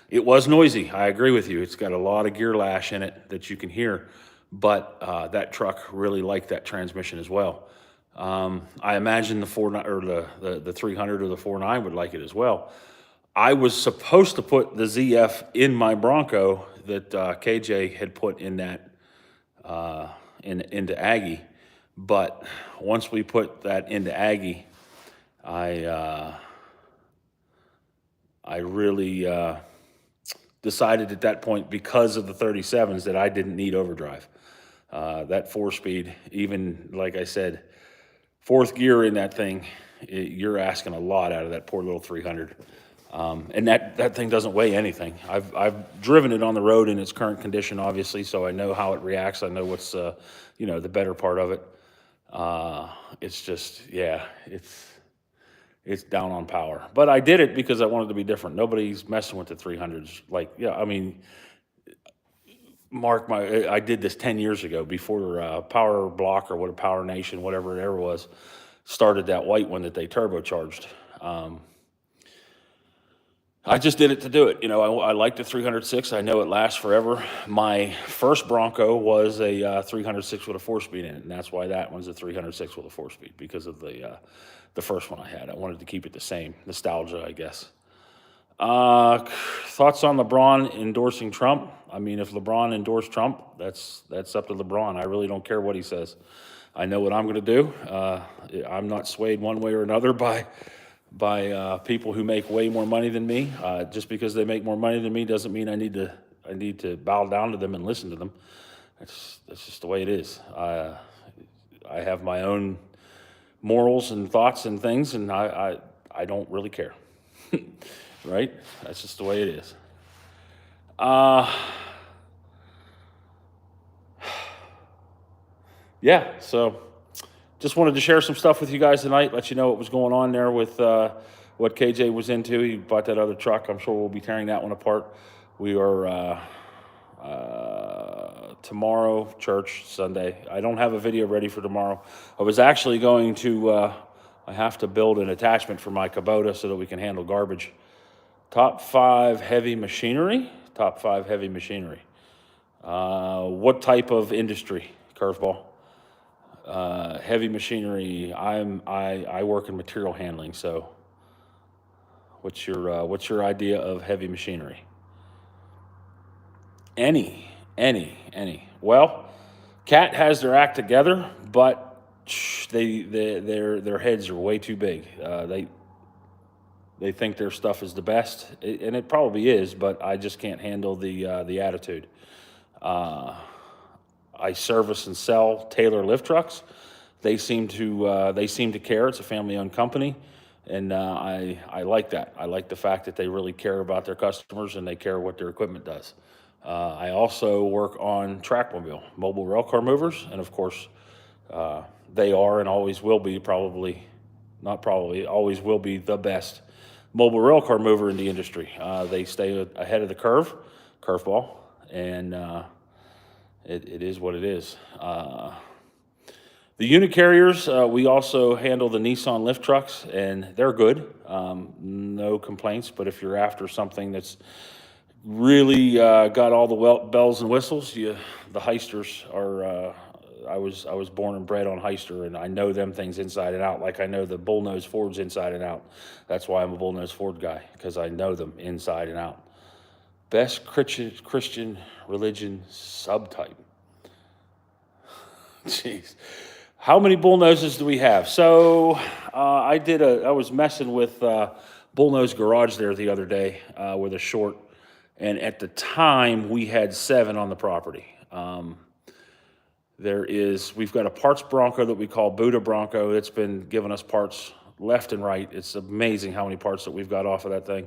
it was noisy. I agree with you. It's got a lot of gear lash in it that you can hear, but that truck really liked that transmission as well. I imagine the 4.9 or the 300 or the 4.9 would like it as well. I was supposed to put the ZF in my Bronco that KJ had put in that into Aggie, but once we put that into Aggie, I really decided at that point, because of the 37s, that I didn't need overdrive. That 4-speed, even like I said, fourth gear in that thing, you're asking a lot out of that poor little 300. And that thing doesn't weigh anything. I've driven it on the road in its current condition, obviously, so I know how it reacts. I know what's the better part of it. It's just, it's down on power. But I did it because I wanted to be different. Nobody's messing with the 300s. I did this 10 years ago before Power Block or Power Nation, whatever it ever was, started that white one that they turbocharged. I just did it to do it. I like the 306. I know it lasts forever. My first Bronco was a 306 with a 4-speed in it, and that's why that one's a 306 with a 4-speed, because of the first one I had. I wanted to keep it the same. Nostalgia, I guess. Thoughts on LeBron endorsing Trump? I mean, if LeBron endorsed Trump, that's up to LeBron. I really don't care what he says. I know what I'm going to do. I'm not swayed one way or another by people who make way more money than me. Just because they make more money than me doesn't mean I need to bow down to them and listen to them. That's just the way it is. I have my own morals and thoughts and things, and I don't really care. Right? That's just the way it is. Yeah, so just wanted to share some stuff with you guys tonight, let you know what was going on there with what KJ was into. He bought that other truck. I'm sure we'll be tearing that one apart. We are tomorrow, church, Sunday. I don't have a video ready for tomorrow. I was actually going to, I have to build an attachment for my Kubota so that we can handle garbage. Top 5 heavy machinery. Top 5 heavy machinery. What type of industry? Curveball. Heavy machinery. I work in material handling. So, what's your idea of heavy machinery? Any. Well, Cat has their act together, but their heads are way too big. They think their stuff is the best, and it probably is, but I just can't handle the attitude. I service and sell Taylor lift trucks. They seem to care. It's a family-owned company, and I like that. I like the fact that they really care about their customers and they care what their equipment does. I also work on trackmobile, mobile railcar movers, and of course, they are and always will be always will be the best mobile railcar mover in the industry. They stay ahead of the curveball, and it is what it is. The unit carriers, we also handle the Nissan lift trucks, and they're good. No complaints, but if you're after something that's really got all the bells and whistles, the Heisters are, I was born and bred on Heister, and I know them things inside and out, like I know the bullnose Fords inside and out. That's why I'm a bullnose Ford guy, because I know them inside and out. Best Christian religion subtype. Jeez. How many bullnoses do we have? So I was messing with Bullnose Garage there the other day with a short, and at the time we had 7 on the property. We've got a parts Bronco that we call Buddha Bronco. It's been giving us parts left and right. It's amazing how many parts that we've got off of that thing.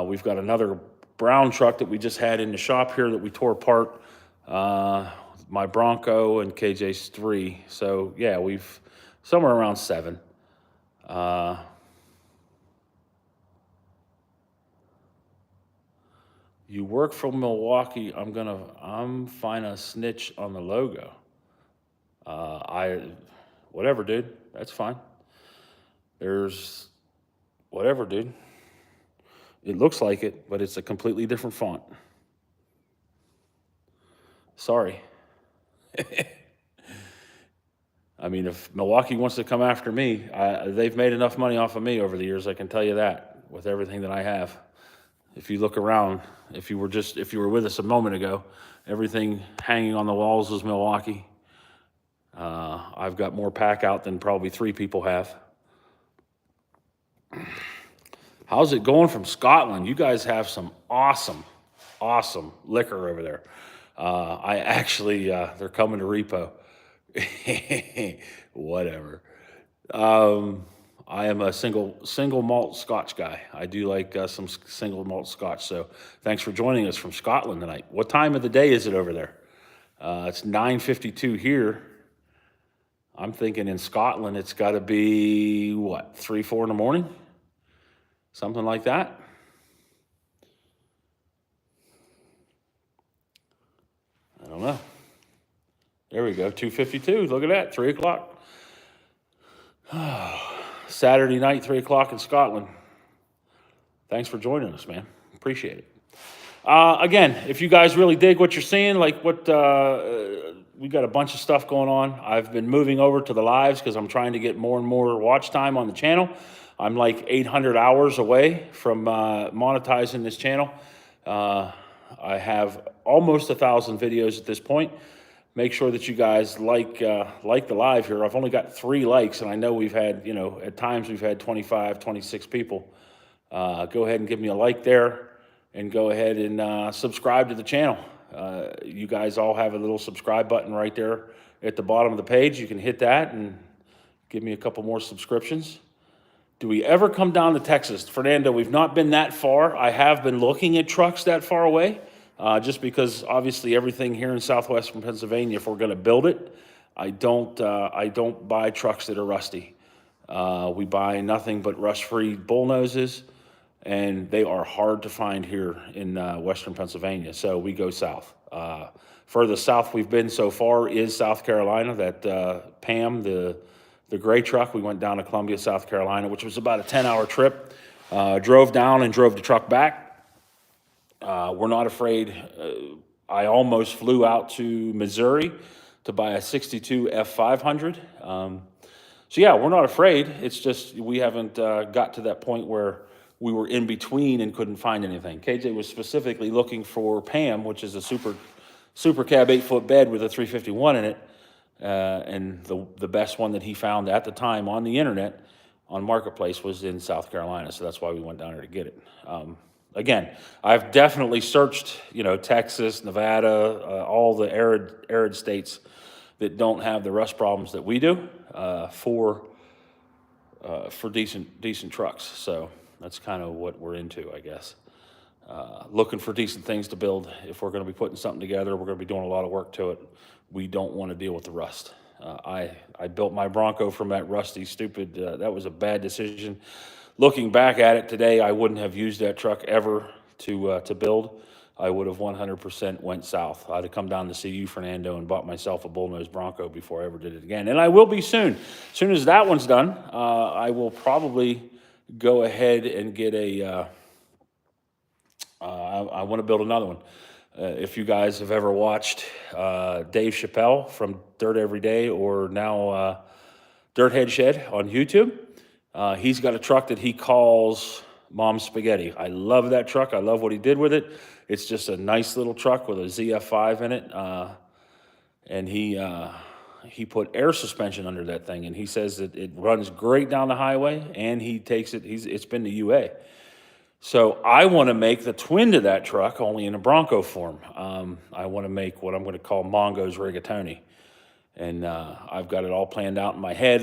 We've got another brown truck that we just had in the shop here that we tore apart. My Bronco and KJ's 3. So yeah, we've somewhere around 7. You work from Milwaukee. I'm fine a snitch on the logo. Whatever, dude. That's fine. There's whatever, dude. It looks like it, but it's a completely different font. Sorry. I mean, if Milwaukee wants to come after me, they've made enough money off of me over the years. I can tell you that with everything that I have. If you look around, if you were with us a moment ago, everything hanging on the walls was Milwaukee. I've got more pack out than probably 3 people have. How's it going from Scotland? You guys have some awesome liquor over there. I actually, they're coming to repo. Whatever. I am a single malt Scotch guy. I do like some single malt Scotch. So thanks for joining us from Scotland tonight. What time of the day is it over there? It's 9:52 here. I'm thinking in Scotland it's got to be, 3, 4 in the morning? Something like that. I don't know. There we go, 2:52. Look at that, 3 o'clock. Saturday night, 3 o'clock in Scotland. Thanks for joining us, man. Appreciate it. Again, if you guys really dig what you're seeing, like we got a bunch of stuff going on. I've been moving over to the lives because I'm trying to get more and more watch time on the channel. I'm like 800 hours away from monetizing this channel. I have almost 1,000 videos at this point. Make sure that you guys like the live here. I've only got 3 likes, and I know we've had, at times we've had 25, 26 people. Go ahead and give me a like there, and go ahead and subscribe to the channel. You guys all have a little subscribe button right there at the bottom of the page. You can hit that and give me a couple more subscriptions. Do we ever come down to Texas? Fernando, we've not been that far. I have been looking at trucks that far away, just because obviously everything here in southwestern Pennsylvania, if we're going to build it, I don't buy trucks that are rusty. We buy nothing but rust-free bullnoses, and they are hard to find here in western Pennsylvania. So we go south. Furthest south we've been so far is South Carolina. That Pam, the gray truck, we went down to Columbia, South Carolina, which was about a 10-hour trip. Drove down and drove the truck back. We're not afraid. I almost flew out to Missouri to buy a 62 F500. So yeah, we're not afraid. It's just we haven't got to that point where we were in between and couldn't find anything. KJ was specifically looking for Pam, which is a super cab 8-foot bed with a 351 in it. And the best one that he found at the time on the internet, on Marketplace, was in South Carolina. So that's why we went down there to get it. Again, I've definitely searched, Texas, Nevada, all the arid states that don't have the rust problems that we do, for decent trucks. So that's kind of what we're into, I guess. Looking for decent things to build. If we're going to be putting something together, we're going to be doing a lot of work to it. We don't want to deal with the rust. I built my Bronco from that rusty, stupid, that was a bad decision. Looking back at it today, I wouldn't have used that truck ever to build. I would have 100% went south. I'd have come down to see you, Fernando, and bought myself a bullnose Bronco before I ever did it again. And I will be soon. As soon as that one's done, I will probably go ahead and get I want to build another one. If you guys have ever watched Dave Chappelle from Dirt Every Day, or now Dirt Head Shed on YouTube, he's got a truck that he calls Mom's Spaghetti. I love that truck. I love what he did with it. It's just a nice little truck with a ZF5 in it, and he put air suspension under that thing, and he says that it runs great down the highway, and he takes it. It's been to UA. So I want to make the twin to that truck, only in a Bronco form. I want to make what I'm going to call Mongo's rigatoni. And I've got it all planned out in my head.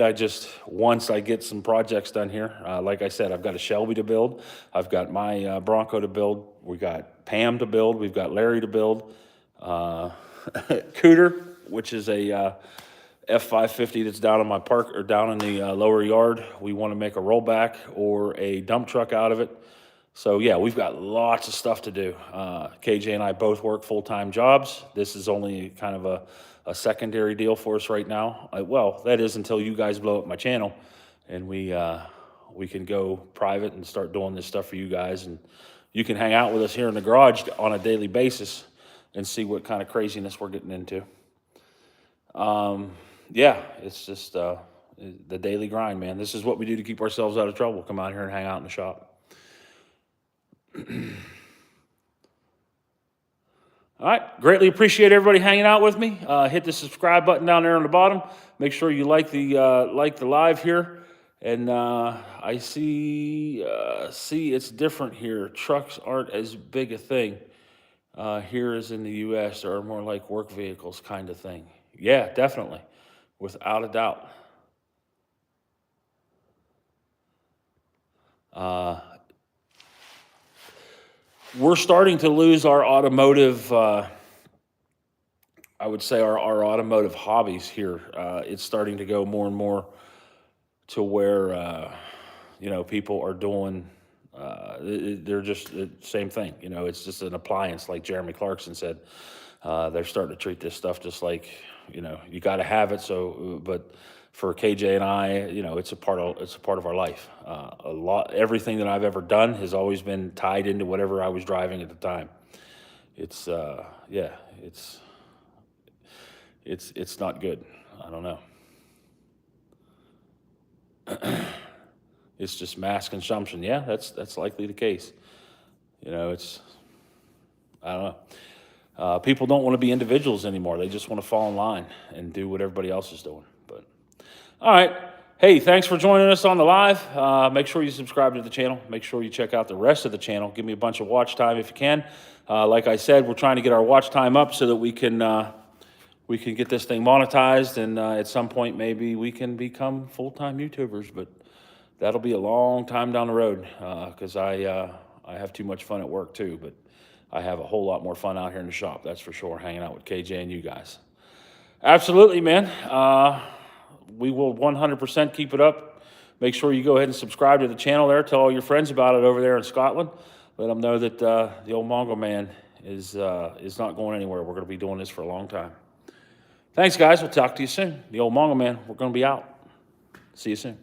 Once I get some projects done here, like I said, I've got a Shelby to build. I've got my Bronco to build. We got Pam to build. We've got Larry to build. Cooter, which is a F550 that's down in my park, or down in the lower yard. We want to make a rollback or a dump truck out of it. So yeah, we've got lots of stuff to do. KJ and I both work full-time jobs. This is only kind of a secondary deal for us right now. Well, that is until you guys blow up my channel, and we can go private and start doing this stuff for you guys. And you can hang out with us here in the garage on a daily basis and see what kind of craziness we're getting into. Yeah, it's just the daily grind, man. This is what we do to keep ourselves out of trouble. Come out here and hang out in the shop. All right, greatly appreciate everybody hanging out with me. Hit the subscribe button down there on the bottom. Make sure you like the live here. And I see it's different here. Trucks aren't as big a thing here as in the U.S. They are more like work vehicles kind of thing. Yeah, definitely, without a doubt. We're starting to lose our automotive, I would say our automotive hobbies here. It's starting to go more and more to where, people are doing, they're just the same thing. It's just an appliance, like Jeremy Clarkson said. They're starting to treat this stuff just like, you got to have it. So, but for KJ and I, it's a part of our life. Everything that I've ever done has always been tied into whatever I was driving at the time. It's it's not good. I don't know. It's just mass consumption. Yeah, that's likely the case. I don't know. People don't want to be individuals anymore. They just want to fall in line and do what everybody else is doing. But all right. Hey, thanks for joining us on the live. Make sure you subscribe to the channel. Make sure you check out the rest of the channel. Give me a bunch of watch time if you can. Like I said, we're trying to get our watch time up so that we can get this thing monetized, and at some point maybe we can become full-time YouTubers. But that'll be a long time down the road because I have too much fun at work too. But I have a whole lot more fun out here in the shop, that's for sure, hanging out with KJ and you guys. Absolutely, man. We will 100% keep it up. Make sure you go ahead and subscribe to the channel there. Tell all your friends about it over there in Scotland. Let them know that the old Mongo man is not going anywhere. We're going to be doing this for a long time. Thanks, guys. We'll talk to you soon. The old Mongo man, we're going to be out. See you soon.